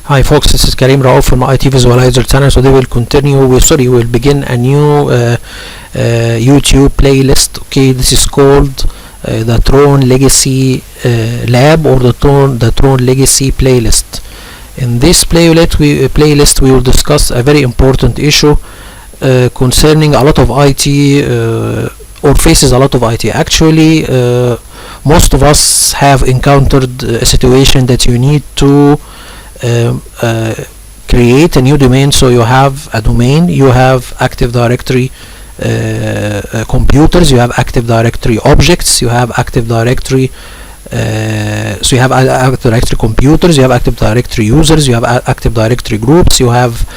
Hi folks, this is Karim Raouf from IT Visualizer channel. So they will continue. We'll begin a new YouTube playlist. Okay, this is called the Tron Legacy Lab, or the Tron Legacy playlist. In this playlist we will discuss a very important issue concerning a lot of IT or faces a lot of IT. Actually, most of us have encountered a situation that you need to create a new domain. So you have a domain, you have Active Directory computers, you have Active Directory objects, you have Active Directory so you have Active Directory computers, you have Active Directory users, you have Active Directory groups, you have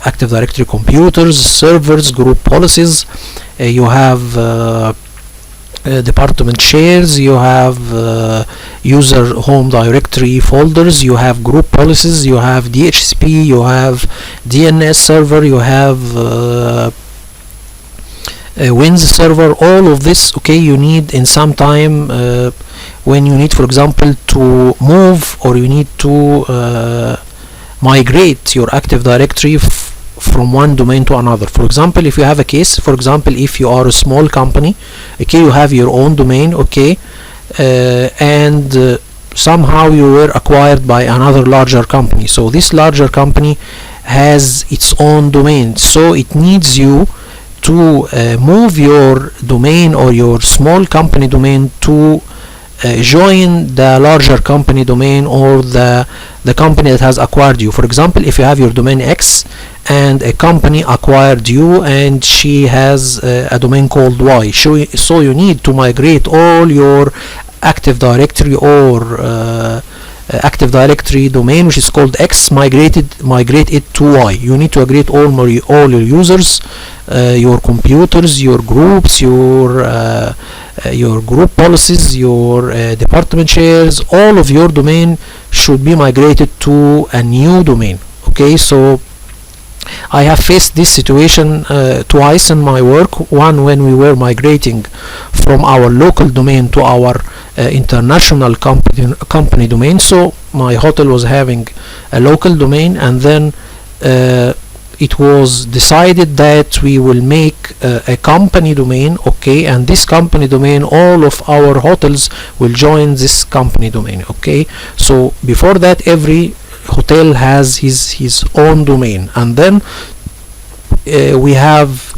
Active Directory computers, servers, group policies, you have department shares, you have user home directory folders, you have group policies, you have DHCP, you have DNS server, you have Wins server. All of this, okay, you need in some time when you need, for example, to move, or you need to migrate your Active Directory from one domain to another. For example, if you have a case, for example, if you are a small company, okay, you have your own domain, okay, and somehow you were acquired by another larger company. So this larger company has its own domain, so it needs you to move your domain or your small company domain to join the larger company domain, or the company that has acquired you. For example, if you have your domain X and a company acquired you and she has a domain called Y, so you need to migrate all your Active Directory or Active Directory domain, which is called X, migrate it to Y. You need to migrate all your users, your computers, your groups, your group policies, your department shares. All of your domain should be migrated to a new domain. Okay, so I have faced this situation twice in my work. One, when we were migrating from our local domain to our international company domain. So my hotel was having a local domain, and then it was decided that we will make a company domain, okay, and this company domain, all of our hotels will join this company domain. Okay, so before that, every hotel has his own domain, and then we have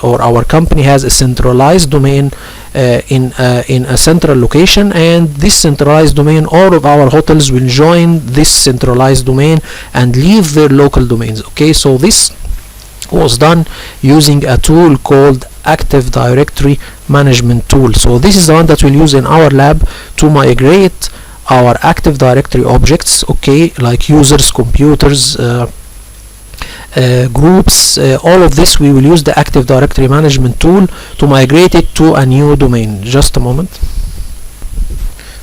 or our company has a centralized domain in a central location, and this centralized domain, all of our hotels will join this centralized domain and leave their local domains. Okay, so this was done using a tool called Active Directory Management Tool. So this is the one that we'll use in our lab to migrate our Active Directory objects, okay, like users, computers, groups, all of this. We will use the Active Directory Management Tool to migrate it to a new domain. Just a moment.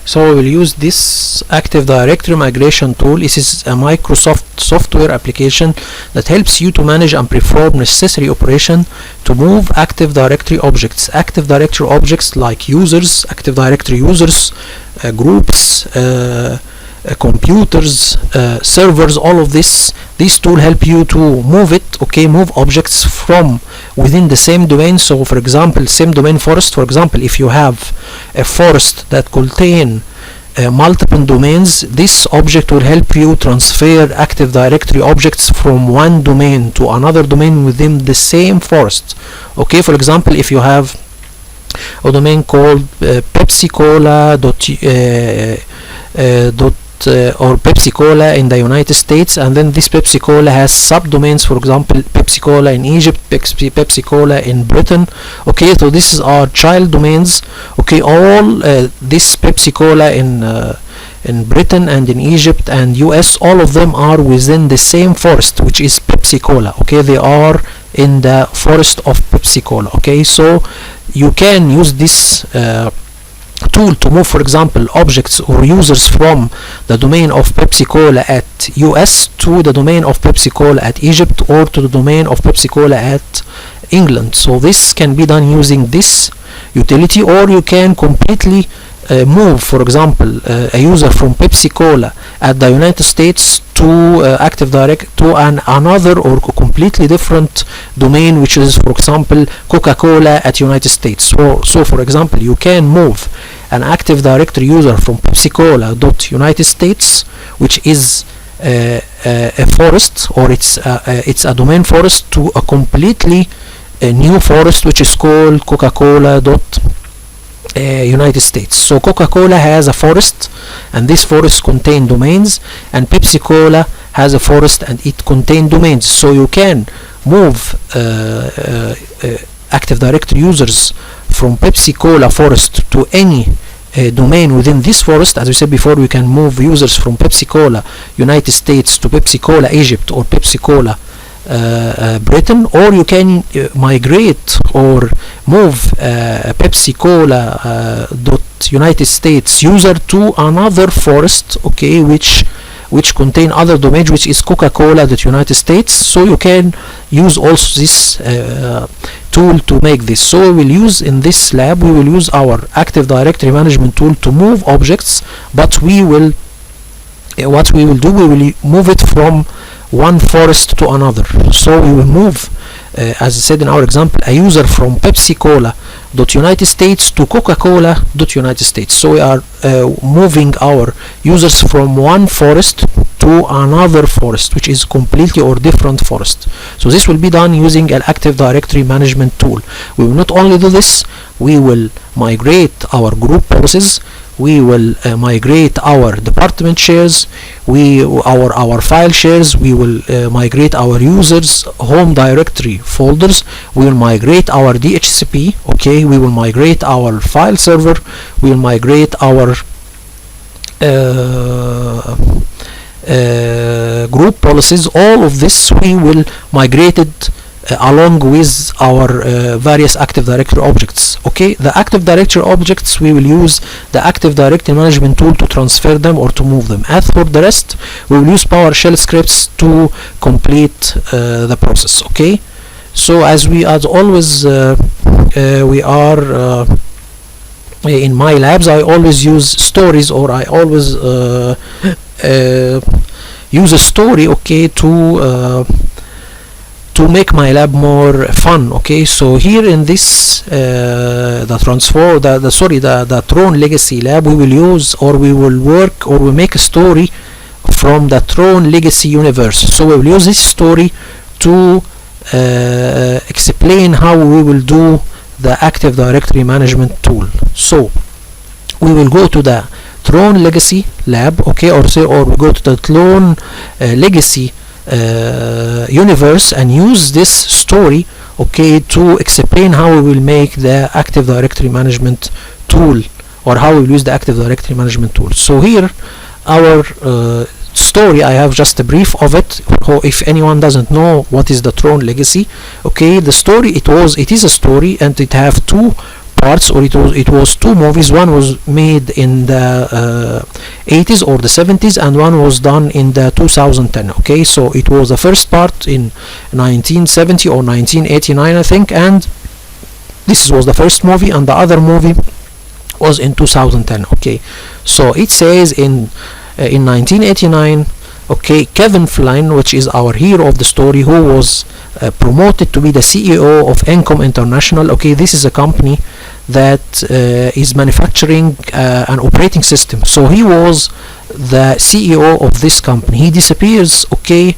So we will use this Active Directory Migration Tool. This is a Microsoft software application that helps you to manage and perform necessary operation to move Active Directory objects. Active Directory objects like users, Active Directory users, groups, computers, servers, all of this. This tool help you to move it, okay, move objects from within the same domain. So for example, same domain forest. For example, if you have a forest that contain multiple domains, this object will help you transfer Active Directory objects from one domain to another domain within the same forest. Okay, for example, if you have a domain called Pepsi Cola or Pepsi Cola in the United States, and then this Pepsi Cola has subdomains, for example, Pepsi Cola in Egypt, Pepsi Cola in Britain. Okay, so this is our child domains. Okay, all this Pepsi Cola in Britain and in Egypt and US, all of them are within the same forest, which is Pepsi Cola. Okay, they are in the forest of Pepsi Cola. Okay, so you can use this tool to move, for example, objects or users from the domain of Pepsi Cola at US to the domain of Pepsi Cola at Egypt, or to the domain of Pepsi Cola at England. So this can be done using this utility, or you can completely move, for example, a user from Pepsi Cola at the United States to Active Directory to another or completely different domain, which is, for example, Coca-Cola at United States. So for example, you can move an Active Directory user from Pepsi Cola .United States, which is a forest, or it's a domain forest, to a completely new forest which is called Coca-Cola United States. So Coca-Cola has a forest, and this forest contains domains, and Pepsi Cola has a forest and it contains domains. So you can move Active Directory users from Pepsi Cola forest to any domain within this forest. As we said before, we can move users from Pepsi Cola United States to Pepsi Cola Egypt or Pepsi Cola Britain, or you can migrate or move Pepsi Cola United States user to another forest, okay, which contain other domains, which is Coca-Cola United States. So you can use also this tool to make this. So we will use in this lab, we will use our Active Directory management tool to move objects, but what we will do, we will move it from one forest to another. So we will move, as I said in our example, a user from Pepsi Cola United States to Coca-Cola United States. So we are moving our users from one forest to another forest, which is completely or different forest. So this will be done using an Active Directory management tool. We will not only do this, we will migrate our group policies, we will migrate our department shares, our file shares, we will migrate our users home directory folders, we will migrate our DHCP, okay, we will migrate our file server, we will migrate our group policies. All of this we will migrate it along with our various Active Directory objects. Okay, the Active Directory objects, we will use the Active Directory management tool to transfer them or to move them. As for the rest, we will use PowerShell scripts to complete the process. Okay, so as always, we are in my labs, I always use stories, or I always use a story, okay, to make my lab more fun. Okay, so here in this the Tron legacy lab, we will use, or we will work, or we make a story from the Tron legacy universe. So we will use this story to explain how we will do the Active Directory management tool. So we will go to the Tron legacy lab, okay, or we go to the Tron legacy universe and use this story, okay, to explain how we will make the Active Directory management tool, or how we will use the Active Directory management tool. So here our story, I have just a brief of it. If anyone doesn't know what is the Tron legacy, okay, the story, it is a story, and it have two parts, or it was two movies. One was made in the 80s or the 70s, and one was done in the 2010. Okay, so it was the first part in 1970 or 1989, I think, and this was the first movie, and the other movie was in 2010. Okay, so it says in 1989, okay, Kevin Flynn, which is our hero of the story, who was promoted to be the CEO of Encom International. Okay, this is a company that is manufacturing an operating system. So he was the CEO of this company. He disappears, okay,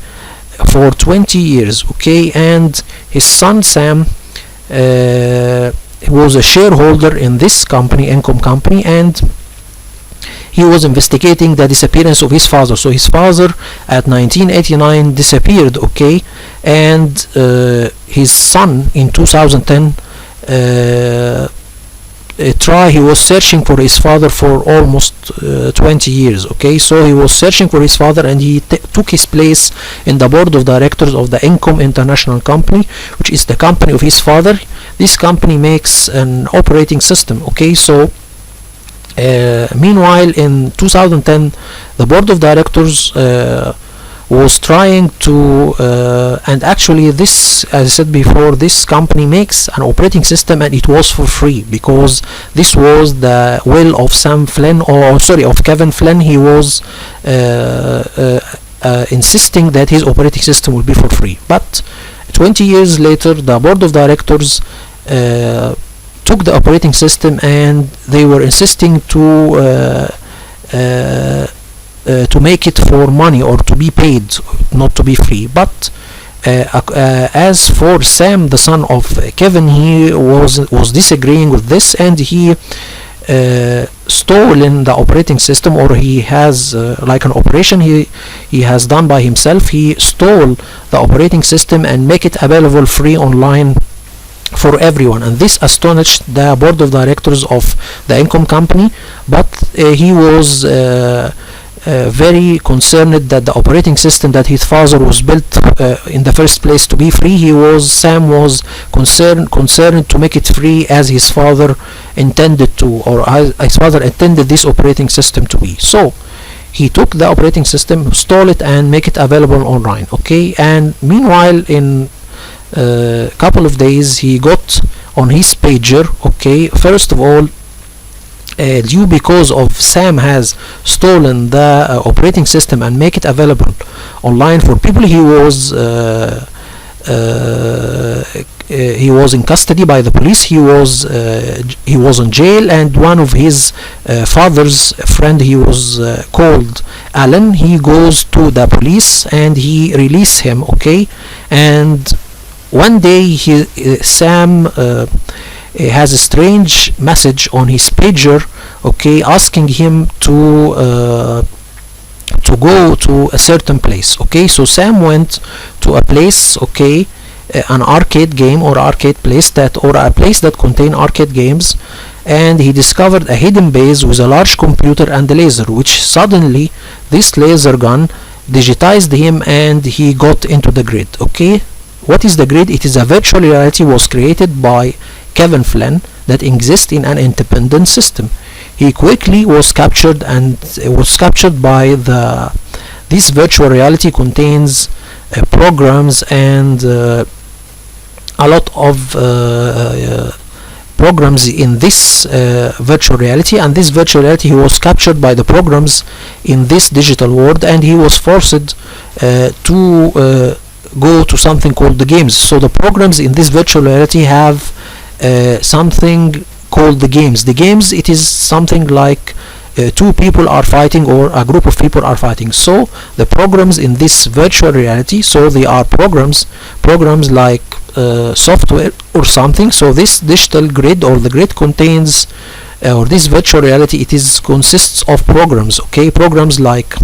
for 20 years, okay, and his son Sam was a shareholder in this company, Encom company, and he was investigating the disappearance of his father. So his father at 1989 disappeared, okay, and his son in 2010 he was searching for his father for almost 20 years. Okay, so he was searching for his father, and he took his place in the board of directors of the Encom International company, which is the company of his father. This company makes an operating system. Okay, so meanwhile in 2010 the board of directors was trying to and actually this, as I said before, this company makes an operating system and it was for free, because this was the will of Sam Flynn, or sorry, of Kevin Flynn. He was insisting that his operating system will be for free. But 20 years later, the board of directors took the operating system and they were insisting to make it for money or to be paid, not to be free. But as for Sam, the son of Kevin, he was disagreeing with this, and he stolen the operating system, or he has like an operation he has done by himself. He stole the operating system and make it available free online for everyone, and this astonished the board of directors of the income company. But he was very concerned that the operating system that his father was built in the first place to be free. Sam was concerned to make it free as his father intended to, or his father intended this operating system to be. So he took the operating system, stole it, and make it available online. Okay, and meanwhile, in a couple of days, he got on his pager. Okay, first of all, due because of Sam has stolen the operating system and make it available online for people, he was in custody by the police. He was in jail, and one of his father's friend, he was called Alan. He goes to the police and he released him. Okay, and one day Sam has a strange message on his pager, okay, asking him to go to a certain place. Okay, so Sam went to a place, okay, an arcade game or arcade place or a place that contained arcade games, and he discovered a hidden base with a large computer and a laser, which suddenly this laser gun digitized him and he got into the grid. Okay, what is the grid? It is a virtual reality was created by Kevin Flynn that exists in an independent system. He quickly was captured and was captured by this virtual reality contains programs and a lot of programs in this virtual reality, and this virtual reality, he was captured by the programs in this digital world, and he was forced to go to something called the games. So the programs in this virtual reality have something called the games. The games, it is something like two people are fighting or a group of people are fighting. So the programs in this virtual reality, so they are programs like software or something. So this digital grid or the grid contains or this virtual reality, it is consists of programs. Okay, programs like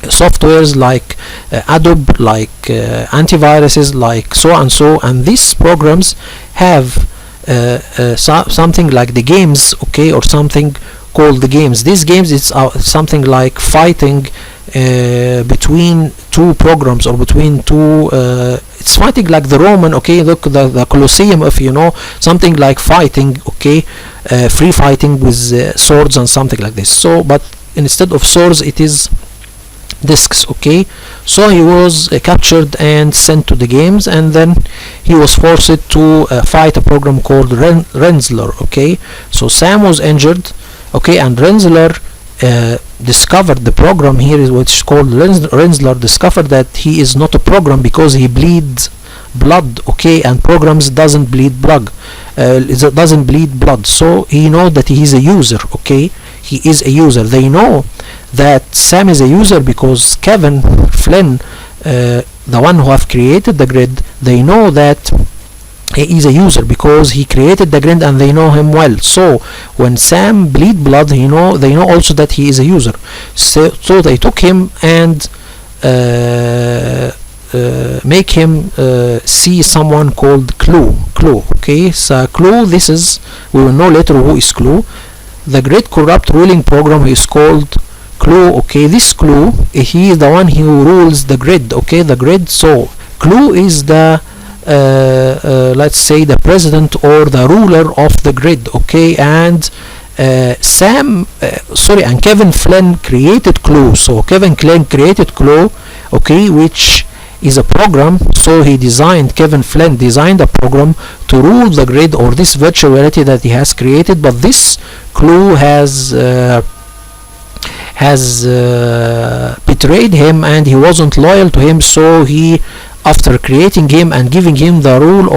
softwares like Adobe, like antiviruses, like so and so, and these programs have something like the games, okay, or something called the games. These games, it's something like fighting between two programs or between two it's fighting like the Roman, okay, look, the Colosseum, if you know, something like fighting, okay, free fighting with swords and something like this. So but instead of swords, it is discs. Okay, so he was captured and sent to the games, and then he was forced to fight a program called Renzler. Okay, so Sam was injured, okay, and Renzler discovered the program here is which is called Renzler discovered that he is not a program because he bleeds blood, okay, and programs doesn't bleed blood, so he knows that he is a user. Okay, he is a user. They know that Sam is a user because Kevin Flynn, the one who have created the grid, they know that he is a user because he created the grid and they know him well. So when Sam bleed blood, they know also that he is a user. So they took him and make him see someone called Clue. Okay, so Clue, this is, we will know later who is Clue. The great corrupt ruling program is called Clue. Okay, this Clue, he is the one who rules the grid. Okay, the grid. So Clue is the let's say the president or the ruler of the grid. Okay, and and Kevin Flynn created Clue. So Kevin Flynn created Clue, okay, which is a program. So Kevin Flynn designed a program to rule the grid, or this virtual reality that he has created. But this Clue has betrayed him, and he wasn't loyal to him. So he, after creating him and giving him the rule,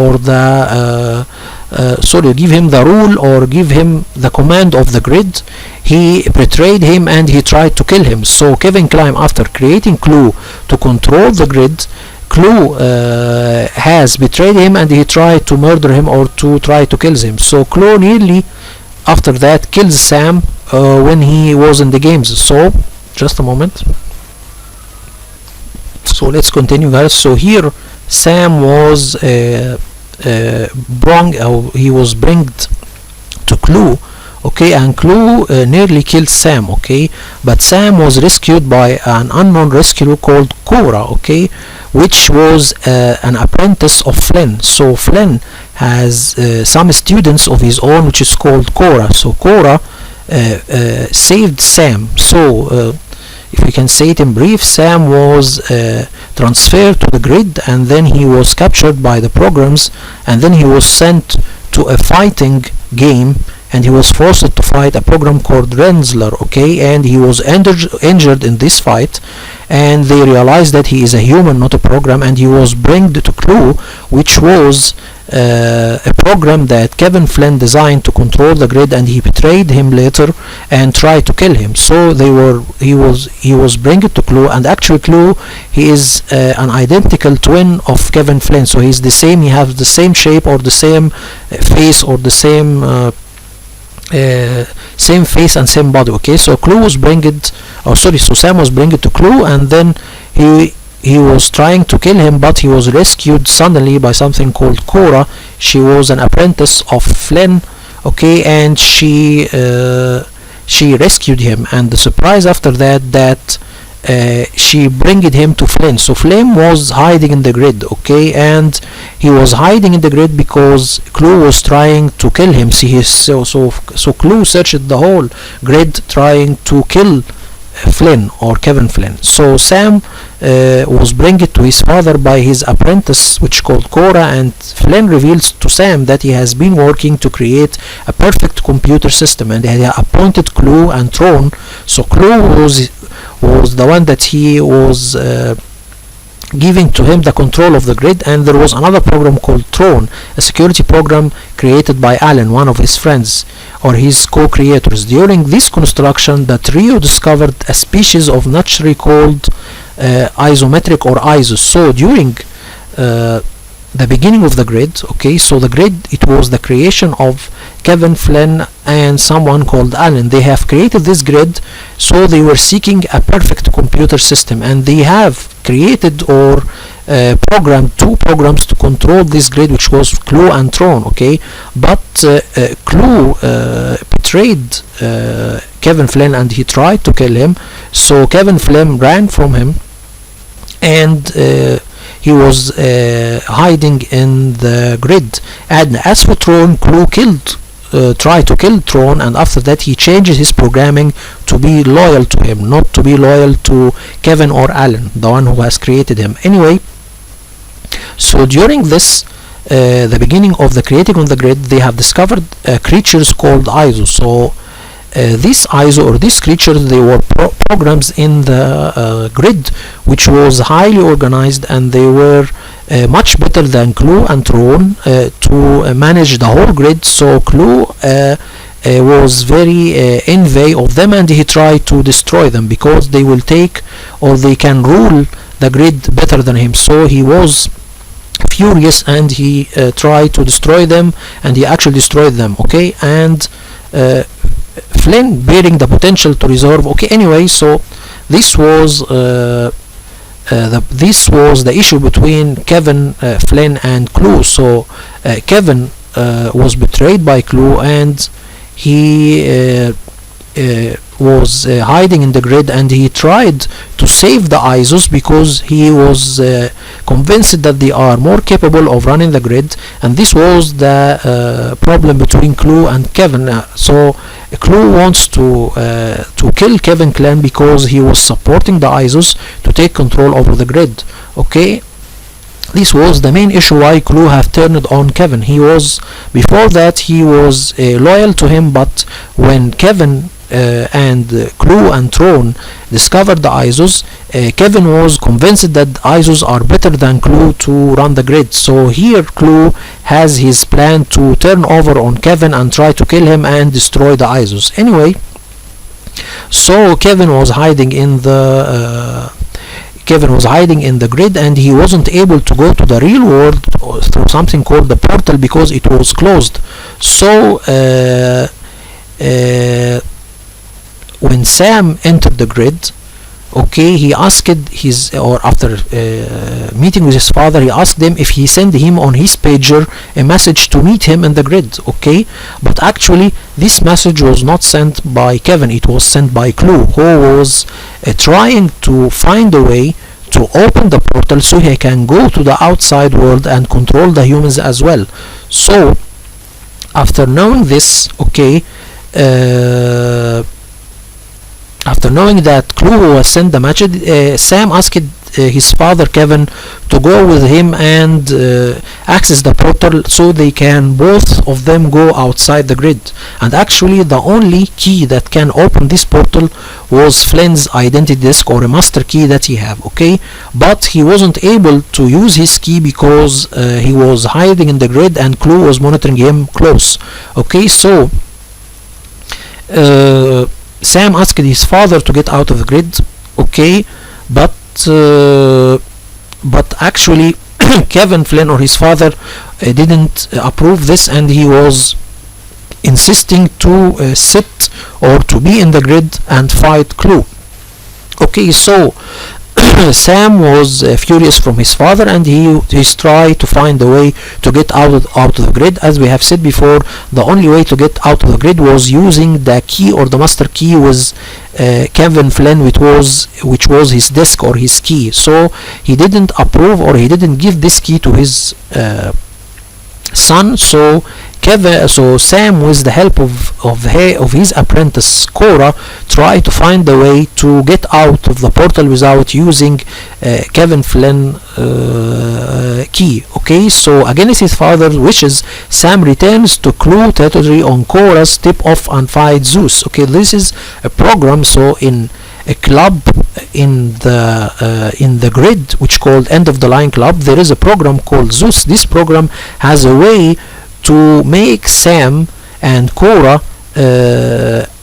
or give him the command of the grid, he betrayed him and he tried to kill him. So Kevin Klein, after creating Clue to control the grid, Clue has betrayed him and he tried to murder him, or to try to kill him. So Clue nearly after that kills Sam when he was in the games. So just a moment. So let's continue, guys. So here Sam was he was brought to Clue, okay, and Clue nearly killed Sam, okay, but Sam was rescued by an unknown rescuer called Cora, okay, which was an apprentice of Flynn. So Flynn has some students of his own, which is called Cora. So Cora saved Sam. So if we can say it in brief, Sam was transferred to the grid, and then he was captured by the programs, and then he was sent to a fighting game, and he was forced to fight a program called Renzler, okay, and he was injured in this fight, and they realized that he is a human, not a program, and he was brought to Clue, which was a program that Kevin Flynn designed to control the grid, and he betrayed him later and tried to kill him. So he was brought to Clue, and actually Clue, he is an identical twin of Kevin Flynn. So he's the same, he has the same shape, or the same face, or the same face and same body, okay. So Clue was so Sam was brought to Clue, and then he was trying to kill him, but he was rescued suddenly by something called Cora. She was an apprentice of Flynn, okay, and she rescued him. And the surprise after that she brought him to Flynn. So Flynn was hiding in the grid, okay, and he was hiding in the grid because Clue was trying to kill him. See, so Clue searched the whole grid trying to kill Flynn, or Kevin Flynn. So Sam was brought to his father by his apprentice, which called Cora, and Flynn reveals to Sam that he has been working to create a perfect computer system, and he appointed Clue and Tron. So Clue was the one that he was giving to him the control of the grid, and there was another program called Tron, a security program created by Alan, one of his friends, or his co-creators. During this construction, the trio discovered a species of nature called isometric, or ISO. So during the beginning of the grid, okay, so the grid, it was the creation of Kevin Flynn and someone called Alan. They have created this grid, so they were seeking a perfect computer system, and they have created or programmed two programs to control this grid, which was Clue and Tron, okay. But Clue betrayed Kevin Flynn, and he tried to kill him. So Kevin Flynn ran from him, and he was hiding in the grid. And as for Tron, Clue tried to kill Tron, and after that he changed his programming to be loyal to him, not to be loyal to Kevin or Alan, the one who has created him. Anyway, so during this the beginning of the creating of the grid, they have discovered creatures called ISO. So this ISO, or these creatures, they were programs in the grid, which was highly organized, and they were much better than Clue and Tron to manage the whole grid. So Clue was very envy of them, and he tried to destroy them because they will take, or they can rule the grid better than him. So he was furious, and he tried to destroy them, and he actually destroyed them, okay. And Flynn, bearing the potential to resolve, okay. Anyway, so this was the issue between Kevin Flynn and Clue. So Kevin was betrayed by Clue, and he was hiding in the grid, and he tried to save the ISOs because he was convinced that they are more capable of running the grid, and this was the problem between Clue and Kevin. So Clue wants to kill Kevin Clan because he was supporting the ISOs to take control over the grid. Okay, this was the main issue why Clue have turned on Kevin. He was, before that, he was loyal to him, but when Kevin and Clue and Tron discovered the ISOs, Kevin was convinced that ISOs are better than Clue to run the grid. So here Clue has his plan to turn over on Kevin and try to kill him and destroy the ISOs. Anyway, so Kevin was hiding in the grid, and he wasn't able to go to the real world through something called the portal because it was closed. So when Sam entered the grid, okay, he asked after meeting with his father, he asked him if he sent him on his pager a message to meet him in the grid. Okay, but actually this message was not sent by Kevin, it was sent by Clue, who was trying to find a way to open the portal so he can go to the outside world and control the humans as well. So after knowing this, okay, after knowing that Clue was sent the message, Sam asked his father Kevin to go with him and access the portal so they can both of them go outside the grid. And actually the only key that can open this portal was Flynn's identity disk, or a master key that he have. Okay, but he wasn't able to use his key because he was hiding in the grid and Clue was monitoring him close. Okay, so Sam asked his father to get out of the grid. Okay, but actually Kevin Flynn, or his father, didn't approve this, and he was insisting to sit or to be in the grid and fight Clue. Okay, so Sam was furious from his father, and he's tried to find a way to get out of the grid. As we have said before, the only way to get out of the grid was using the key, or the master key, with Kevin Flynn, which was his disk or his key. So he didn't approve, or he didn't give this key to his son. So Sam, with the help of his apprentice Cora, tried to find a way to get out of the portal without using Kevin Flynn key. Okay, so against his father's wishes, Sam returns to Clue territory on Cora's tip-off and fight Zeus. Okay, this is a program. So in a club in the grid, which called End of the Line Club, there is a program called Zeus. This program has a way to make Sam and Cora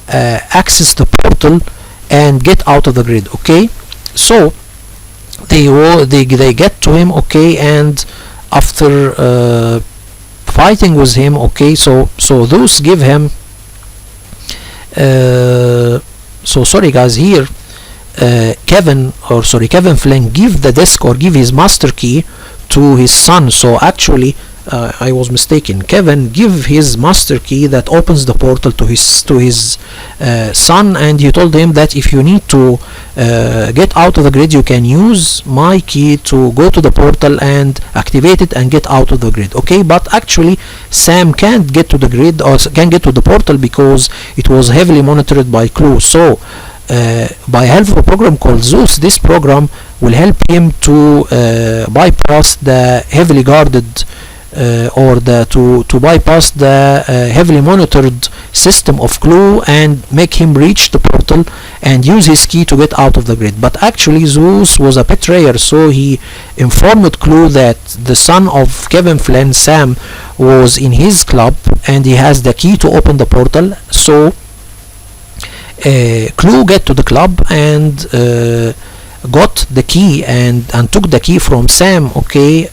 access the portal and get out of the grid. Okay, so they get to him. Okay, and after fighting with him, okay, so those give him so sorry guys, here Kevin Flynn give the disk, or give his master key to his son. So actually I was mistaken. Kevin give his master key that opens the portal to his son, and he told him that if you need to get out of the grid, you can use my key to go to the portal and activate it and get out of the grid. Okay, but actually Sam can't get to the grid, or can't get to the portal, because it was heavily monitored by Clue. So by help of a program called Zeus, this program will help him to bypass the heavily guarded to bypass the heavily monitored system of Clue and make him reach the portal and use his key to get out of the grid. But actually Zeus was a betrayer, so he informed Clue that the son of Kevin Flynn, Sam, was in his club and he has the key to open the portal. So Clue get to the club and got the key and took the key from Sam. Okay,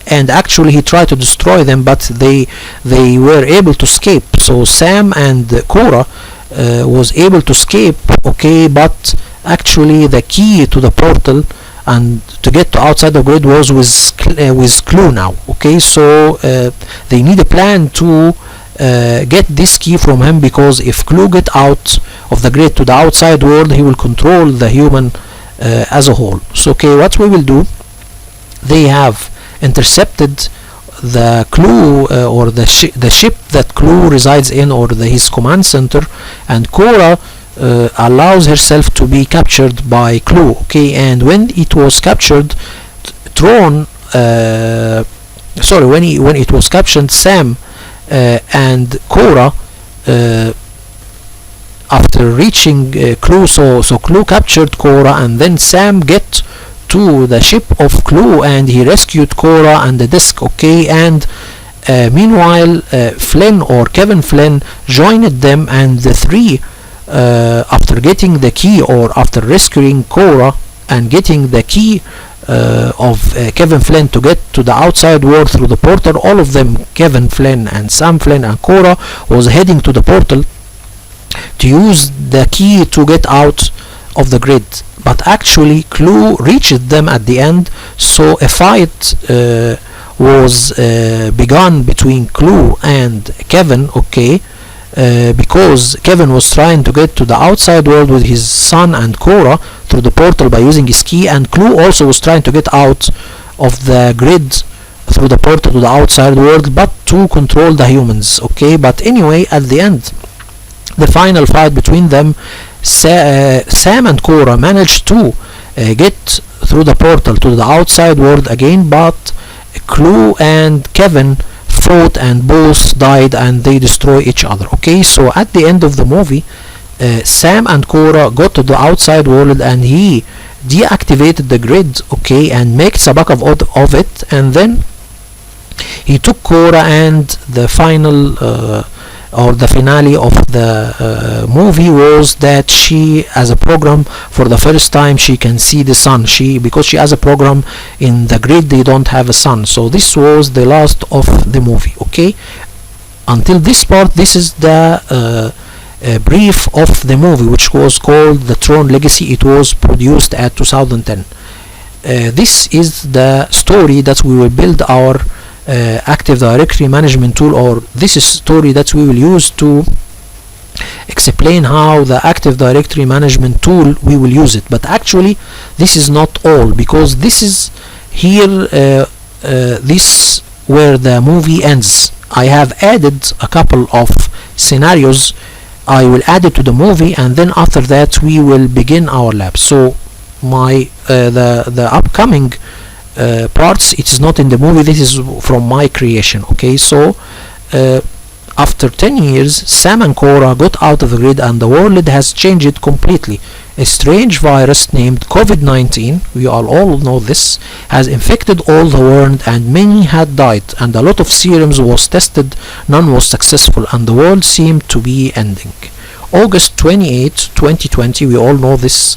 and actually he tried to destroy them, but they were able to escape. So Sam and Cora was able to escape. Okay, but actually the key to the portal and to get to outside the grid was with Clue now. Okay, so they need a plan to get this key from him, because if Clue get out of the grid to the outside world, he will control the human as a whole. So okay, what we will do, they have intercepted the Clue or the ship that Clue resides in, or his command center, and Cora allows herself to be captured by Clue. Okay, and when it was captured, Tron when it was captured, Sam and Cora, after reaching Clue, so Clue captured Cora, and then Sam get to the ship of Clue and he rescued Cora and the disc. Okay, and meanwhile Flynn, or Kevin Flynn, joined them, and the three, after getting the key, or after rescuing Cora and getting the key of Kevin Flynn to get to the outside world through the portal, all of them, Kevin Flynn and Sam Flynn and Cora, was heading to the portal to use the key to get out of the grid. But actually Clue reached them at the end, so a fight was begun between Clue and Kevin. Okay, because Kevin was trying to get to the outside world with his son and Cora through the portal by using his key, and Clue also was trying to get out of the grid through the portal to the outside world, but to control the humans. Okay, but anyway, at the end, the final fight between them, Sam and Cora managed to get through the portal to the outside world again, but Clue and Kevin fought and both died and they destroy each other. Okay, so at the end of the movie, Sam and Cora got to the outside world and he deactivated the grid, okay, and makes a backup of it, and then he took Cora, and the final or the finale of the movie was that she, as a program, for the first time she can see the sun. Because she has a program in the grid, they don't have a sun. So this was the last of the movie. Okay, until this part, this is the brief of the movie, which was called The Tron Legacy. It was produced at 2010. This is the story that we will build our Active Directory management tool, or this is story that we will use to explain how the Active Directory management tool we will use it. But actually this is not all, because this is here this where the movie ends. I have added a couple of scenarios. I will add it to the movie, and then after that we will begin our lab. So my the upcoming parts, it is not in the movie, this is from my creation. Okay, so after 10 years, Sam and Cora got out of the grid and the world has changed completely. A strange virus named COVID-19, we all know this, has infected all the world and many had died, and a lot of serums was tested, none was successful, and the world seemed to be ending. August 28, 2020, we all know this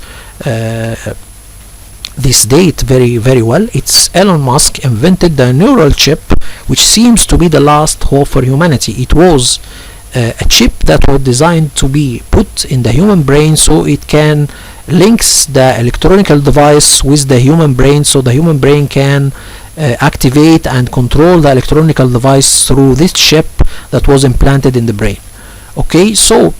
this date very well. It's Elon Musk invented the neural chip, which seems to be the last hope for humanity. It was a chip that was designed to be put in the human brain so it can links the electronical device with the human brain, so the human brain can activate and control the electronical device through this chip that was implanted in the brain. Okay, so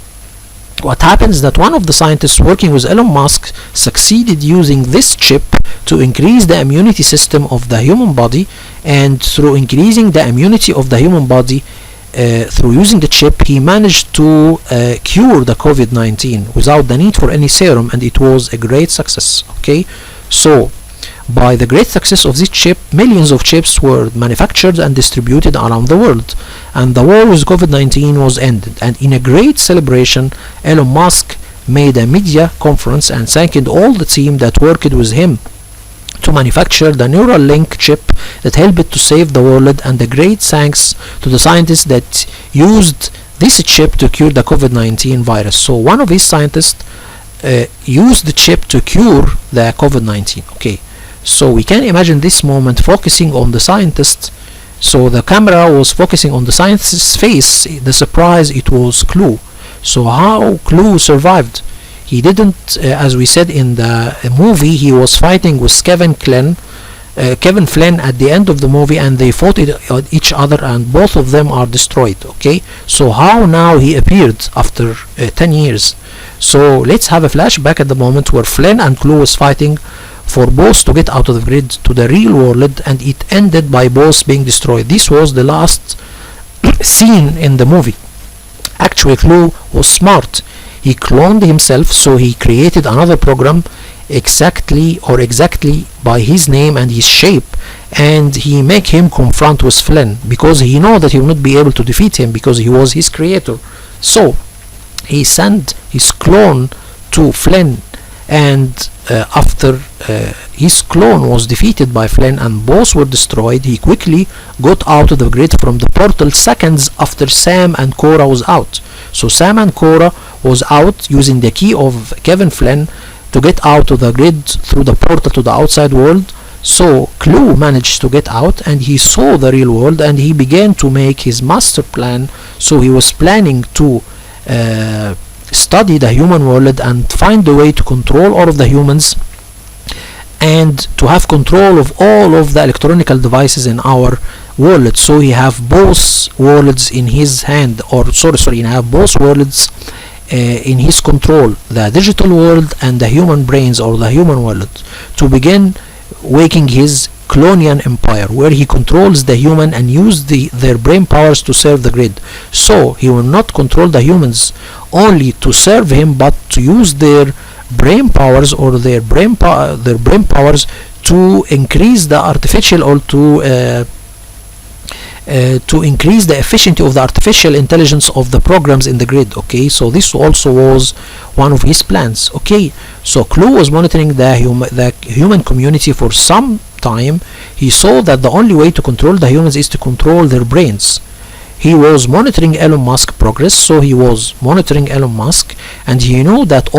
what happens that one of the scientists working with Elon Musk succeeded using this chip to increase the immunity system of the human body, and through increasing the immunity of the human body through using the chip, he managed to cure the COVID-19 without the need for any serum, and it was a great success. Okay, so by the great success of this chip, millions of chips were manufactured and distributed around the world, and the war with COVID-19 was ended. And in a great celebration, Elon Musk made a media conference and thanked all the team that worked with him to manufacture the neural link chip that helped to save the world, and a great thanks to the scientists that used this chip to cure the COVID-19 virus. So one of these scientists used the chip to cure the COVID-19. Okay, so we can imagine this moment focusing on the scientist. So the camera was focusing on the scientist's face. The surprise, it was Clue. So how Clue survived? He didn't, as we said in the movie, he was fighting with Kevin Flynn Kevin Flynn at the end of the movie, and they fought each other, and both of them are destroyed. Okay, so how now he appeared after 10 years? So let's have a flashback at the moment where Flynn and Clue was fighting for both to get out of the grid to the real world, and it ended by both being destroyed. This was the last scene in the movie. Actually, Clue was smart. He cloned himself, so he created another program exactly by his name and his shape, and he make him confront with Flynn because he know that he will not be able to defeat him because he was his creator. So he sent his clone to Flynn, and after his clone was defeated by Flynn and both were destroyed, he quickly got out of the grid from the portal seconds after Sam and Cora was out. So Sam and Cora was out using the key of Kevin Flynn to get out of the grid through the portal to the outside world. So Clue managed to get out, and he saw the real world, and he began to make his master plan. So he was planning to study the human world and find a way to control all of the humans and to have control of all of the electronical devices in our world. So he have both worlds in his hand, or sorry, he have both worlds in his control, the digital world and the human brains or the human world, to begin waking his Clonian empire, where he controls the human and use their brain powers to serve the grid. So he will not control the humans only to serve him, but to use their brain powers or their brain powers to increase the artificial, or to increase the efficiency of the artificial intelligence of the programs in the grid. Okay, so this also was one of his plans. Okay, so Clue was monitoring the human community for some time. He saw that the only way to control the humans is to control their brains. He was monitoring Elon Musk progress, so he was monitoring Elon Musk, and he knew that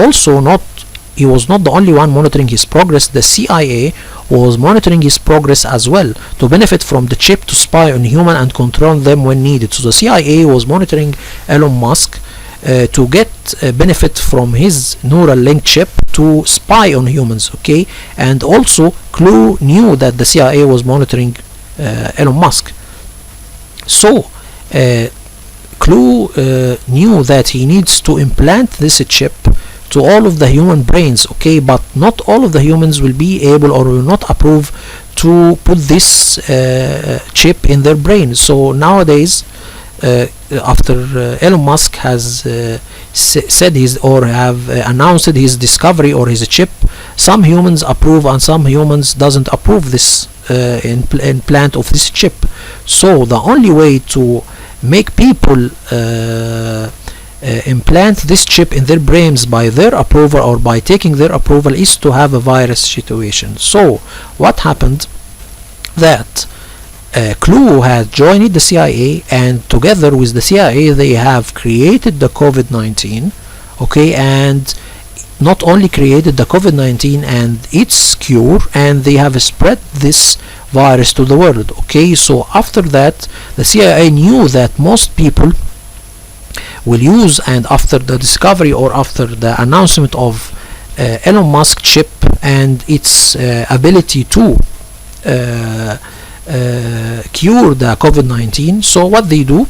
he was not the only one monitoring his progress. The CIA was monitoring his progress as well to benefit from the chip to spy on human and control them when needed. So the CIA was monitoring Elon Musk to get benefit from his neural link chip to spy on humans. Okay, and also Clue knew that the CIA was monitoring Elon Musk. So Clue knew that he needs to implant this chip to all of the human brains. Okay, but not all of the humans will be able or will not approve to put this chip in their brain. So nowadays, after Elon Musk has said have announced his discovery or his chip, some humans approve and some humans doesn't approve this implant of this chip. So the only way to make people implant this chip in their brains by their approval or by taking their approval is to have a virus situation. So what happened, that Clue had joined the CIA, and together with the CIA they have created the COVID-19. Okay, and not only created the COVID-19 and its cure, and they have spread this virus to the world. Okay, so after that the CIA knew that most people will use, and after the discovery or after the announcement of Elon Musk chip and its ability to cure the COVID-19, so what they do,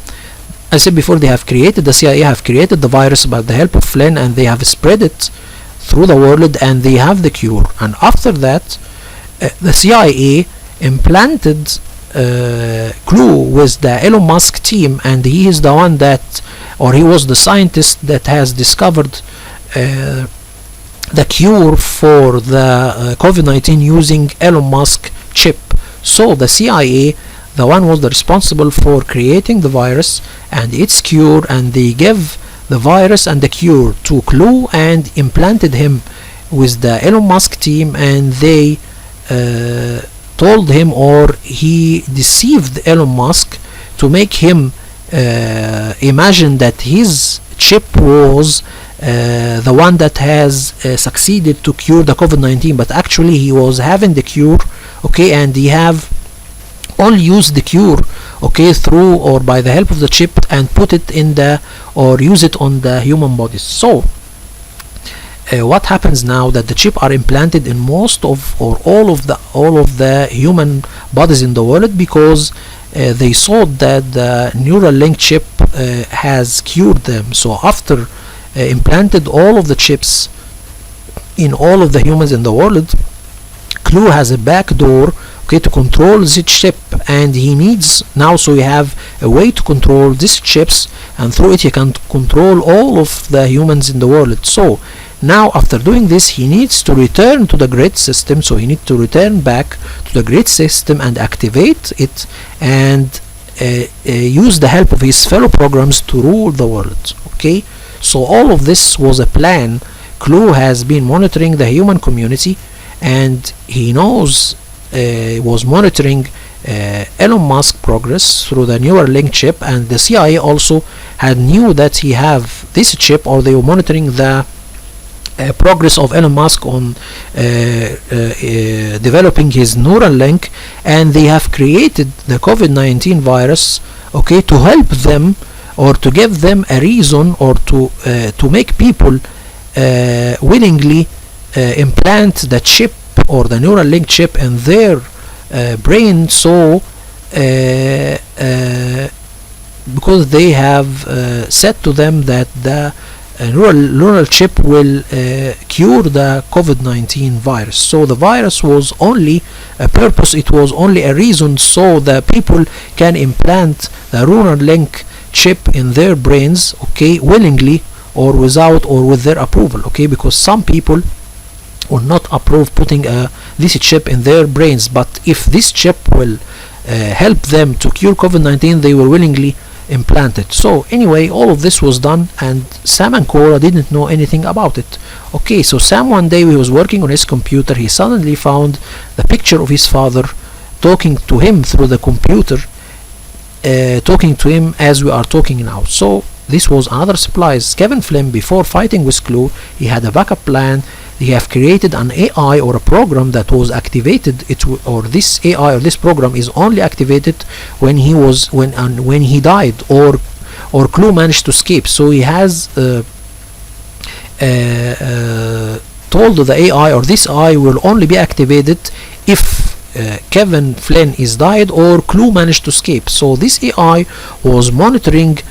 I said before, the CIA have created the virus by the help of Flynn, and they have spread it through the world, and they have the cure. And after that the CIA implanted Clue with the Elon Musk team, and he is the one that, or he was the scientist that has discovered the cure for the COVID-19 using Elon Musk chip. So the CIA, the one was responsible for creating the virus and its cure, and they gave the virus and the cure to Clue and implanted him with the Elon Musk team, and they told him, or he deceived Elon Musk to make him imagine that his chip was the one that has succeeded to cure the COVID-19, but actually he was having the cure. Okay, and he have only used the cure, okay, through or by the help of the chip, and put it in the, or use it on the human bodies. So what happens now that the chip are implanted in most of or all of the human bodies in the world, because they thought that the neural link chip has cured them. So after implanted all of the chips in all of the humans in the world, Clue has a back door, okay, to control this chip, and he needs now, so you have a way to control these chips, and through it you can control all of the humans in the world. So now after doing this, he needs to return to the grid system, so he needs to return back to the grid system and activate it, and use the help of his fellow programs to rule the world. Okay, so all of this was a plan. Clue has been monitoring the human community, and he knows was monitoring Elon Musk progress through the neural link chip, and the CIA also had knew that he have this chip, or they were monitoring the progress of Elon Musk on developing his neural link, and they have created the COVID-19 virus, okay, to help them, or to give them a reason, or to make people willingly implant the chip or the neural link chip in their brain, so because they have said to them that the neural chip will cure the COVID-19 virus. So the virus was only a purpose, it was only a reason, so the people can implant the neural link chip in their brains, okay, willingly or without or with their approval, okay, because some people will not approve putting this chip in their brains, but if this chip will help them to cure COVID-19, they will willingly implant it. So anyway, all of this was done, and Sam and Cora didn't know anything about it. Okay, so Sam, one day he was working on his computer, he suddenly found the picture of his father talking to him through the computer, talking to him as we are talking now. So this was another surprise. Kevin Flynn, before fighting with Clue, he had a backup plan. They have created an AI or a program that was activated. Or this AI or this program is only activated when he was when he died, or Clue managed to escape. So he has told the AI, or this AI will only be activated if Kevin Flynn is died or Clue managed to escape. So this AI was monitoring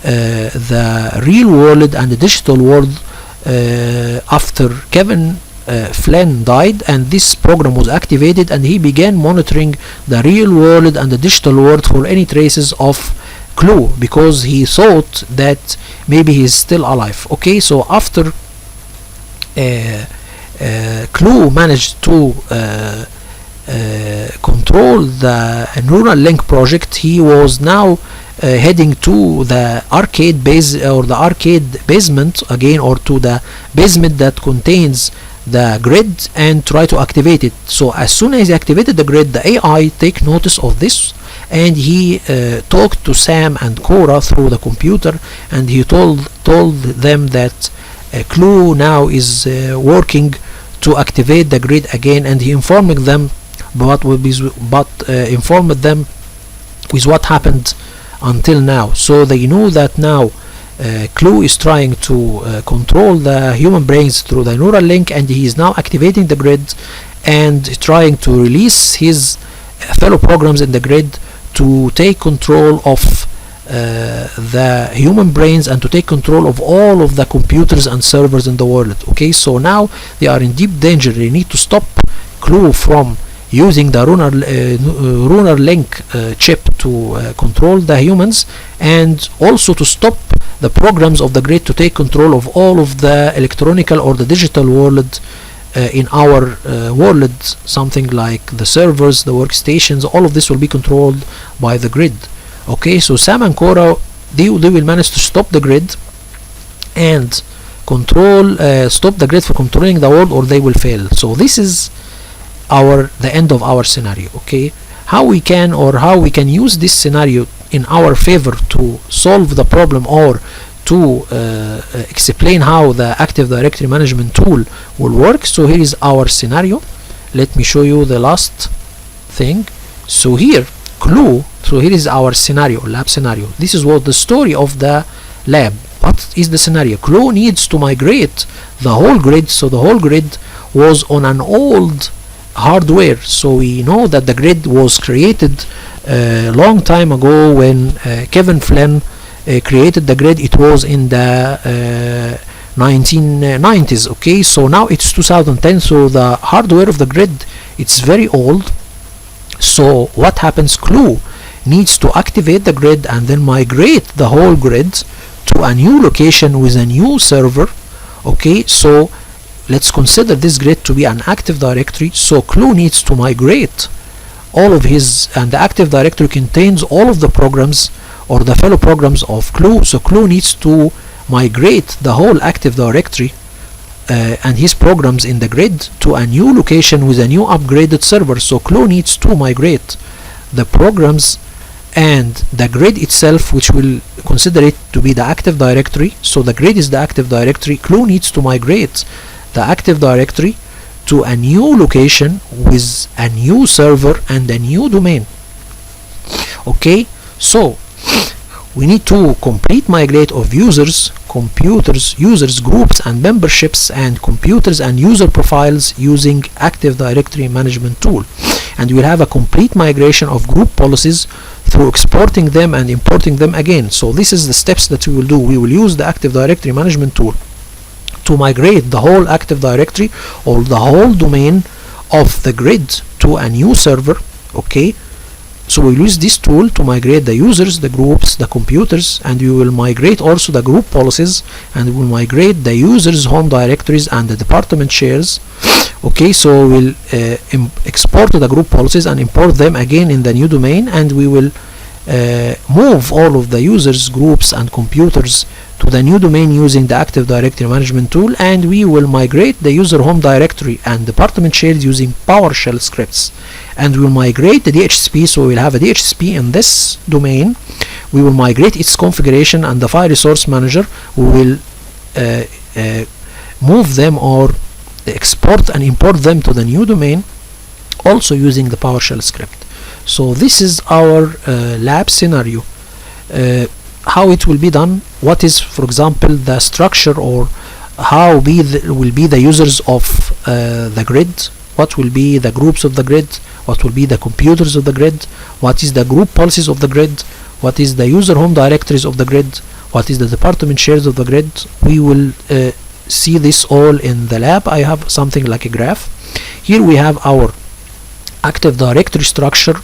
the real world and the digital world after Kevin Flynn died, and this program was activated, and he began monitoring the real world and the digital world for any traces of Clue, because he thought that maybe he's still alive. Okay, so after Clue managed to control the neural link project, he was now heading to the arcade base, or the arcade basement again, or to the basement that contains the grid, and try to activate it. So as soon as he activated the grid, the AI take notice of this, and he talked to Sam and Cora through the computer, and he told them that Clue now is working to activate the grid again, and he informed them informed them with what happened until now. So they know that now Clue is trying to control the human brains through the neural link, and he is now activating the grid and trying to release his fellow programs in the grid to take control of the human brains, and to take control of all of the computers and servers in the world. Okay, so now they are in deep danger. They need to stop Clue from using the lunar link chip to control the humans, and also to stop the programs of the grid to take control of all of the electronical or the digital world in our world, something like the servers, the workstations. All of this will be controlled by the grid. Okay, so Sam and Cora, they will manage to stop the grid and stop the grid for controlling the world, or they will fail. So this is the end of our scenario. Okay, how we can use this scenario in our favor to solve the problem, or to explain how the Active Directory Management tool will work. So here is our scenario. Let me show you the last thing. So here Clue, so here is our scenario, lab scenario. This is what the story of the lab. what is the scenario? CLO needs to migrate the whole grid, so the whole grid was on an old hardware. So we know that the grid was created a long time ago when Kevin Flynn created the grid. It was in the 1990s. Okay, so now it's 2010, so the hardware of the grid, it's very old. So what happens? CLO needs to activate the grid and then migrate the whole grid to a new location with a new server. Okay, so let's consider this grid to be an active directory. So CLO needs to migrate all of his, and the active directory contains all of the programs or the fellow programs of CLO. So CLO needs to migrate the whole active directory and his programs in the grid to a new location with a new upgraded server. So CLO needs to migrate the programs and the grid itself, which will consider it to be the active directory. So the grid is the active directory. CLO needs to migrate the active directory to a new location with a new server and a new domain. Okay, so we need to complete migrate of users, computers, users, groups and memberships, and computers and user profiles using Active Directory Management tool. And we'll have a complete migration of group policies through exporting them and importing them again. So this is the steps that we will do. We will use the Active Directory Management tool to migrate the whole Active Directory or the whole domain of the grid to a new server. Okay, so we'll use this tool to migrate the users, the groups, the computers, and we will migrate also the group policies, and we will migrate the users' home directories and the department shares. Okay, so we'll export the group policies and import them again in the new domain, and we will move all of the users, groups and computers to the new domain using the Active Directory Management tool, and we will migrate the user home directory and department shares using PowerShell scripts, and we will migrate the DHCP. So we'll have a DHCP in this domain. We will migrate its configuration and the file resource manager. We will move them or export and import them to the new domain, also using the PowerShell script. So this is our lab scenario. How it will be done, what is, for example, the structure, or how will be the users of the grid, what will be the groups of the grid, what will be the computers of the grid, what is the group policies of the grid, what is the user home directories of the grid, what is the department shares of the grid. We will see this all in the lab. I have something like a graph. Here we have our Active Directory structure,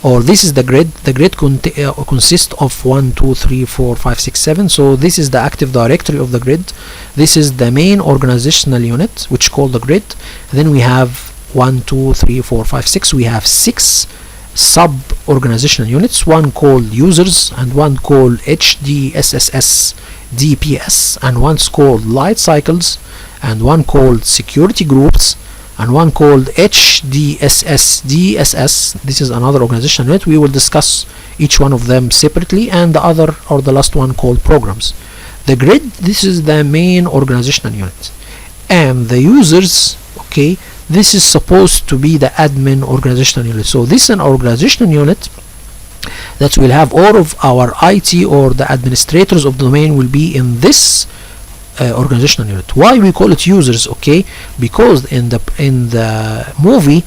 or this is the grid. The grid consists of 1, 2, 3, 4, 5, 6, 7. So this is the Active Directory of the grid. This is the main organizational unit, which called the grid. Then we have 1, 2, 3, 4, 5, 6. We have 6 sub organizational units, one called users, and one called HDSSS DPS, and one's called light cycles, and one called security groups, and one called HDSS DSS. This is another organizational unit. We will discuss each one of them separately, and the other, or the last one, called programs. The grid, this is the main organizational unit, and the users, okay, this is supposed to be the admin organizational unit. So this is an organizational unit that will have all of our IT, or the administrators of the domain will be in this organizational unit. Why we call it users? Okay, because in the movie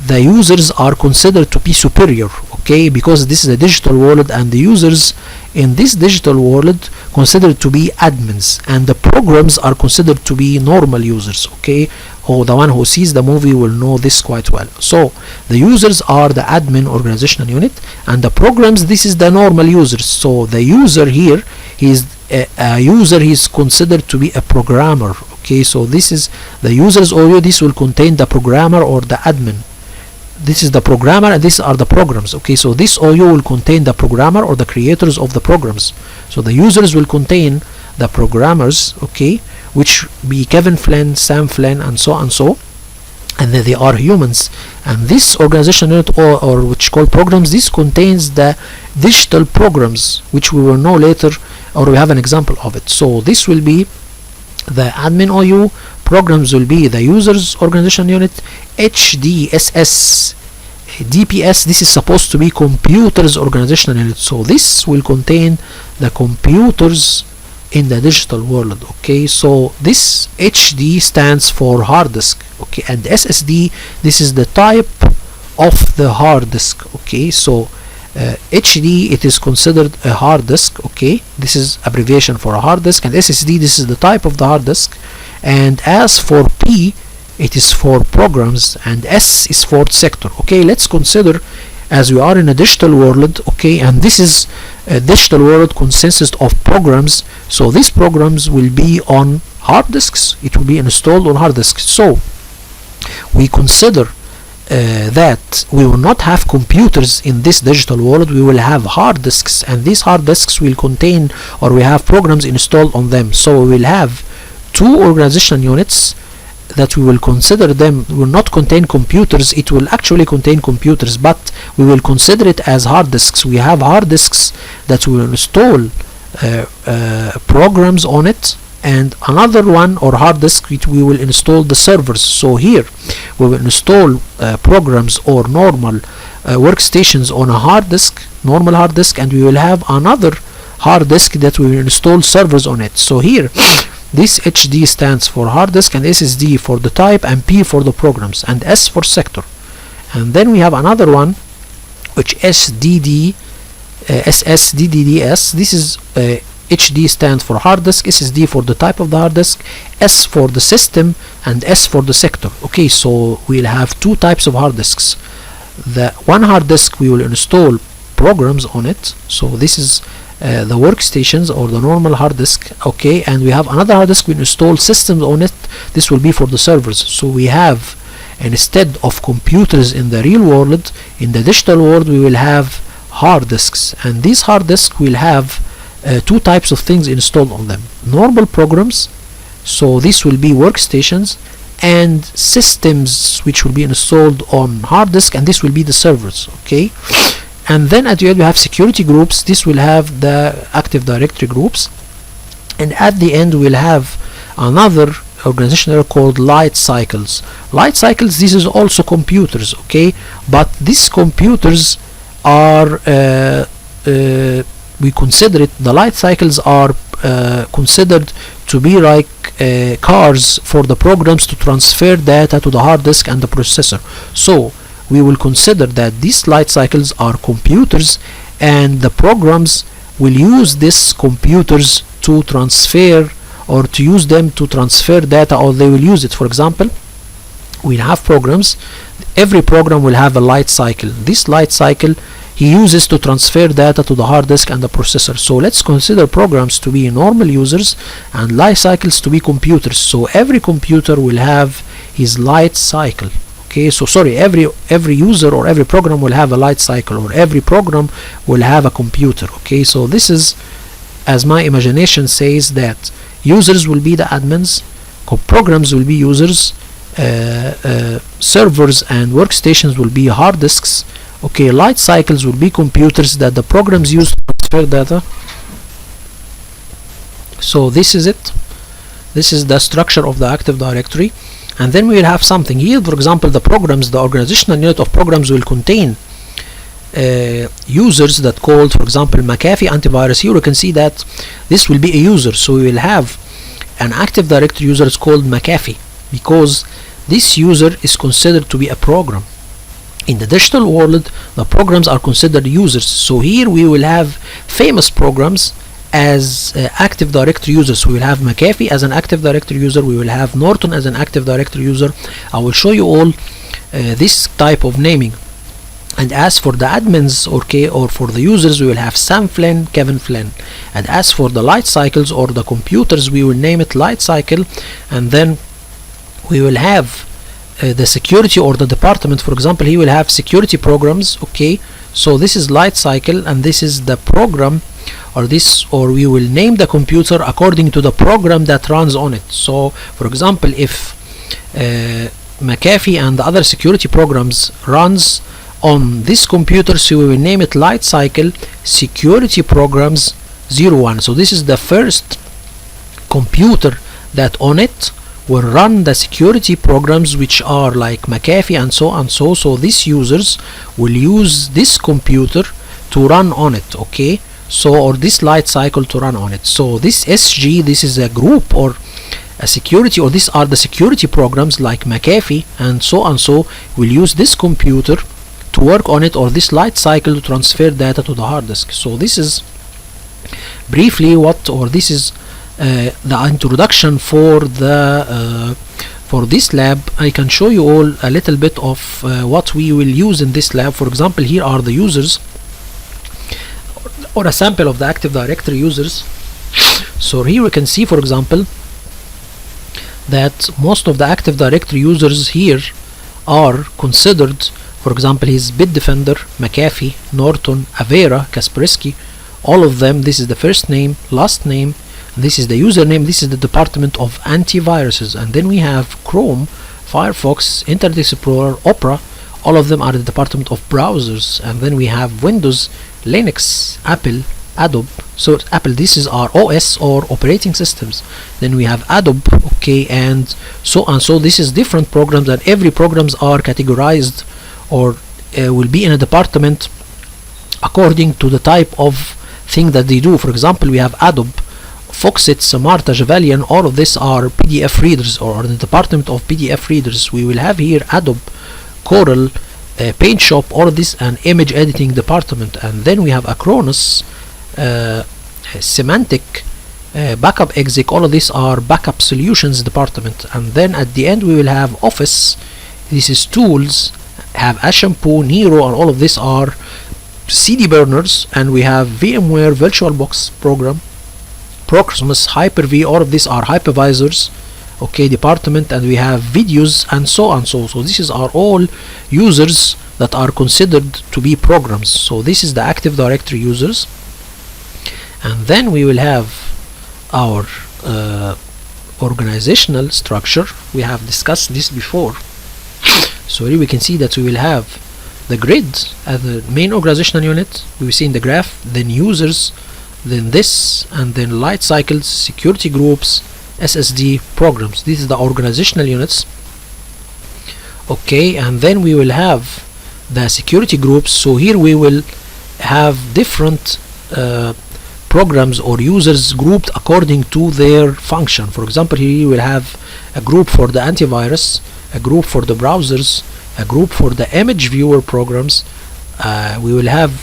the users are considered to be superior. Okay, because this is a digital world, and the users in this digital world considered to be admins, and the programs are considered to be normal users. Okay, or the one who sees the movie will know this quite well. So the users are the admin organizational unit, and the programs, this is the normal users. So the user here, is a user, he is considered to be a programmer. Okay, so this is the users OU. This will contain the programmer or the admin. This is the programmer, and these are the programs. Okay, so this OU will contain the programmer or the creators of the programs. So the users will contain the programmers, okay, which be Kevin Flynn, Sam Flynn, and so and so, and then they are humans. And this organization unit, or which called programs, this contains the digital programs, which we will know later, or we have an example of it. So this will be the admin OU. Programs will be the users organization unit. HDSS DPS, this is supposed to be computers organizational unit. So this will contain the computers in the digital world. Okay, so this HD stands for hard disk. Okay, and SSD, this is the type of the hard disk. Okay, so HD, it is considered a hard disk. Okay, this is abbreviation for a hard disk, and SSD, this is the type of the hard disk. And as for P, it is for programs, and S is for sector. Okay, let's consider, as we are in a digital world, okay, and this is a digital world consists of programs. So these programs will be on hard disks, it will be installed on hard disks. So we consider that we will not have computers in this digital world, we will have hard disks, and these hard disks will contain, or we have programs installed on them. So we will have two organizational units that we will consider them will not contain computers. It will actually contain computers, but we will consider it as hard disks. We have hard disks that we will install programs on it, and another one, or hard disk, we will install the servers. So here we will install programs or normal workstations on a hard disk, normal hard disk, and we will have another hard disk that we will install servers on it. So here this HD stands for hard disk, and SSD for the type, and P for the programs, and S for sector. And then we have another one, which SSDDS. This is HD stands for hard disk, SSD for the type of the hard disk, S for the system, and S for the sector. Okay, so we'll have two types of hard disks. The one hard disk, we will install programs on it. So this is the workstations or the normal hard disk. Okay, and we have another hard disk, we install systems on it. This will be for the servers. So we have, instead of computers in the real world, in the digital world, we will have hard disks, and these hard disks will have two types of things installed on them: normal programs, so this will be workstations, and systems which will be installed on hard disk, and this will be the servers. Okay, and then at the end we have security groups. This will have the Active Directory groups, and at the end we'll have another organization error called light cycles. Light cycles, this is also computers. Okay, but these computers are we consider it, the light cycles are considered to be like cars for the programs to transfer data to the hard disk and the processor. So we will consider that these light cycles are computers, and the programs will use these computers to transfer, or to use them to transfer data, or they will use it. For example, we have programs, every program will have a light cycle. This light cycle he uses to transfer data to the hard disk and the processor. So let's consider programs to be normal users and light cycles to be computers. So every computer will have his light cycle. Okay, so sorry, every user or every program will have a light cycle, or every program will have a computer. Okay, so this is, as my imagination says, that users will be the admins, programs will be users, servers and workstations will be hard disks. Okay, light cycles will be computers that the programs use to transfer data. So this is it. This is the structure of the Active Directory. And then we will have something here. For example, the programs, the organizational unit of programs will contain users that called, for example, McAfee antivirus. Here you can see that this will be a user. So we will have an Active Directory user is called McAfee, because this user is considered to be a program. In the digital world, the programs are considered users. So here we will have famous programs as Active Directory users. So we will have McAfee as an Active Directory user, we will have Norton as an Active Directory user. I will show you all this type of naming. And as for the admins, okay, or for the users, we will have Sam Flynn, Kevin Flynn. And as for the light cycles or the computers, we will name it light cycle. And then we will have the security or the department. For example, he will have security programs. Okay, so this is light cycle, and this is the program, or this, or we will name the computer according to the program that runs on it. So for example, if McAfee and the other security programs runs on this computer, so we will name it light cycle security programs 01. So this is the first computer that on it will run the security programs, which are like McAfee and so on. So these users will use this computer to run on it. Okay, so or this light cycle to run on it. So this SG, this is a group or a security, or these are the security programs like McAfee and so on. So we'll use this computer to work on it, or this light cycle to transfer data to the hard disk. So this is briefly what, or this is the introduction for the for this lab. I can show you all a little bit of what we will use in this lab. For example, here are the users, or a sample of the Active Directory users. So here we can see, for example, that most of the Active Directory users here are considered, for example, his Bitdefender, McAfee, Norton, Avera, Kaspersky, all of them. This is the first name, last name, this is the username, this is the department of antiviruses, and then we have Chrome, Firefox, Internet Explorer, Opera, all of them are the department of browsers, and then we have Windows, Linux, Apple, Adobe. So Apple, this is our OS or operating systems. Then we have Adobe, okay, and so on. So this is different programs, and every programs are categorized or will be in a department according to the type of thing that they do. For example, we have Adobe, Foxit, Marta, Javelian, all of this are PDF readers, or the department of PDF readers. We will have here Adobe, Corel, Paint Shop, all of this, and image editing department. And then we have Acronis, Semantic, Backup Exec, all of these are backup solutions department. And then at the end we will have Office, this is tools, have Ashampoo, Nero, and all of these are CD burners. And we have VMware, VirtualBox program, Proximus, Hyper-V, all of these are hypervisors, okay, department. And we have videos and so on. So these are all users that are considered to be programs. So this is the Active Directory users. And then we will have our organizational structure. We have discussed this before. So here we can see that we will have the grid as the main organizational unit. We will see in the graph, then users, then this, and then light cycles, security groups, SSD, programs. This is the organizational units, okay. And then we will have the security groups. So here we will have different programs or users grouped according to their function. For example, here you will have a group for the antivirus, a group for the browsers, a group for the image viewer programs. We will have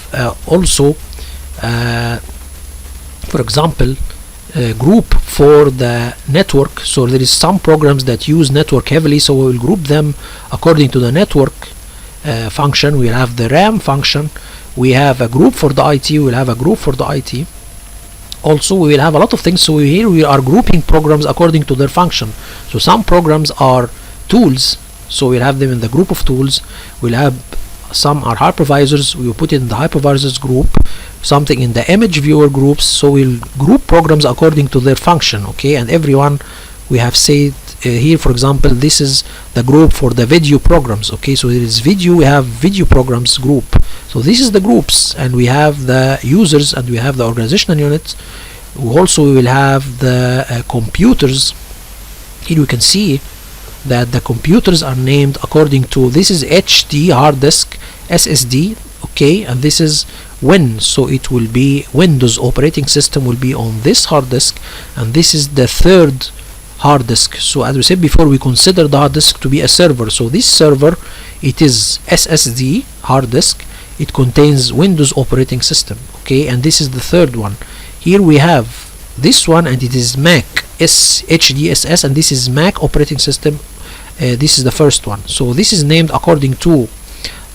also for example, group for the network. So there is some programs that use network heavily, so we will group them according to the network function. We will have the RAM function. We have a group for the IT. We will have a group for the IT. Also, we will have a lot of things. So here we are grouping programs according to their function. So some programs are tools, so we'll have them in the group of tools. We'll have some are hypervisors, we will put it in the hypervisors group, something in the image viewer groups. So we'll group programs according to their function, okay. And everyone we have said here, for example, this is the group for the video programs, okay. So there is video, we have video programs group. So this is the groups, and we have the users, and we have the organizational units. Also we will have the computers. Here we can see that the computers are named according to, this is HD hard disk, SSD, okay, and this is Win, so it will be Windows operating system will be on this hard disk, and this is the third hard disk. So as we said before, we consider the hard disk to be a server. So this server, it is SSD hard disk, it contains Windows operating system, okay. And this is the third one. Here we have this one, and it is Mac HDSS, and this is Mac operating system. This is the first one. So this is named according to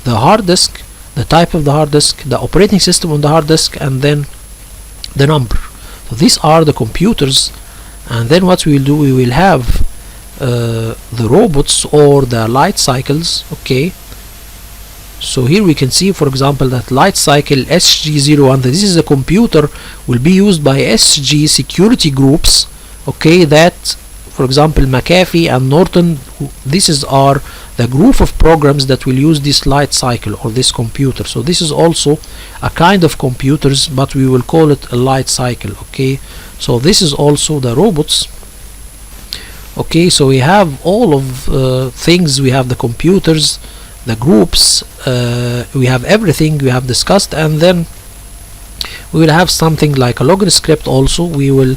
the hard disk, the type of the hard disk, the operating system on the hard disk, and then the number. So these are the computers. And then what we will do, we will have the robots or the light cycles, okay. So here we can see, for example, that light cycle SG01, this is a computer will be used by SG security groups, okay. That, for example, McAfee and Norton, this is are the group of programs that will use this light cycle or this computer. So this is also a kind of computers, but we will call it a light cycle, okay. So this is also the robots, okay. So we have all of things. We have the computers, the groups, we have everything we have discussed. And then we will have something like a login script also. We will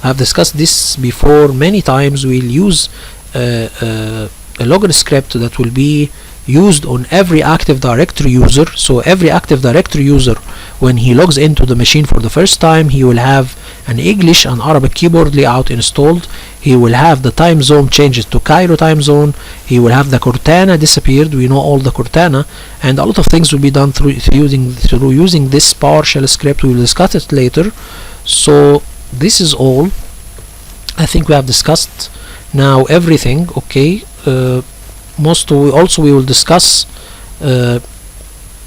have discussed this before many times. We'll use a login script that will be used on every Active Directory user. So every Active Directory user, when he logs into the machine for the first time, he will have an English and Arabic keyboard layout installed. He will have the time zone changed to Cairo time zone. He will have the Cortana disappeared. We know all the Cortana, and a lot of things will be done through using this PowerShell script. We will discuss it later. So this is all. I think we have discussed now everything. Okay. We will discuss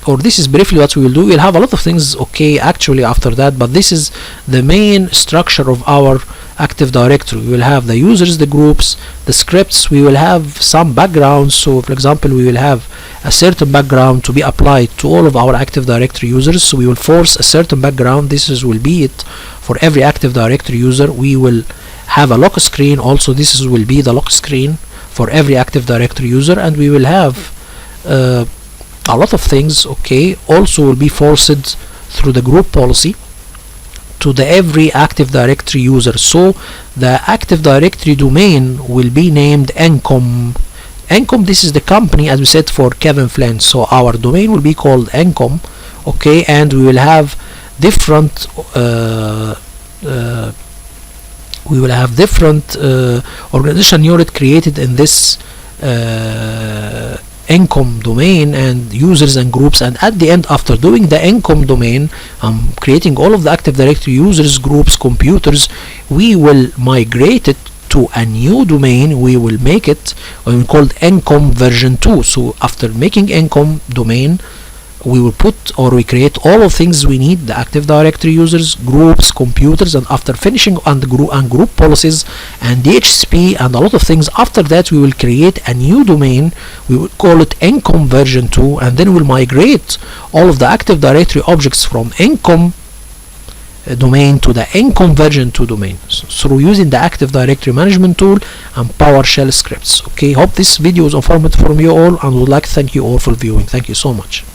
or this is briefly what we will do. We'll have a lot of things actually after that, but this is the main structure of our Active Directory. We will have the users, the groups, the scripts. We will have some backgrounds. So for example, we will have a certain background to be applied to all of our Active Directory users. So we will force a certain background. will be it for every Active Directory user. We will have a lock screen also. Will be the lock screen for every Active Directory user, and we will have a lot of things also will be forced through the group policy to the every Active Directory user. So the Active Directory domain will be named Encom. This is the company, as we said, for Kevin Flint. So our domain will be called Encom, and we will have different organization unit created in this Encom domain, and users and groups. And at the end, after doing the Encom domain, creating all of the Active Directory users, groups, computers, we will migrate it to a new domain. We will make it called Encom version 2. So after making Encom domain, we will we create all of things we need, the Active Directory users, groups, computers, and after finishing on the group policies and DHCP and a lot of things, after that we will create a new domain. We will call it Encom version 2, and then we'll migrate all of the Active Directory objects from Encom domain to the Encom version 2 domain through using the Active Directory management tool and PowerShell scripts. Hope this video is informative for you all, and would like to thank you all for viewing. Thank you so much.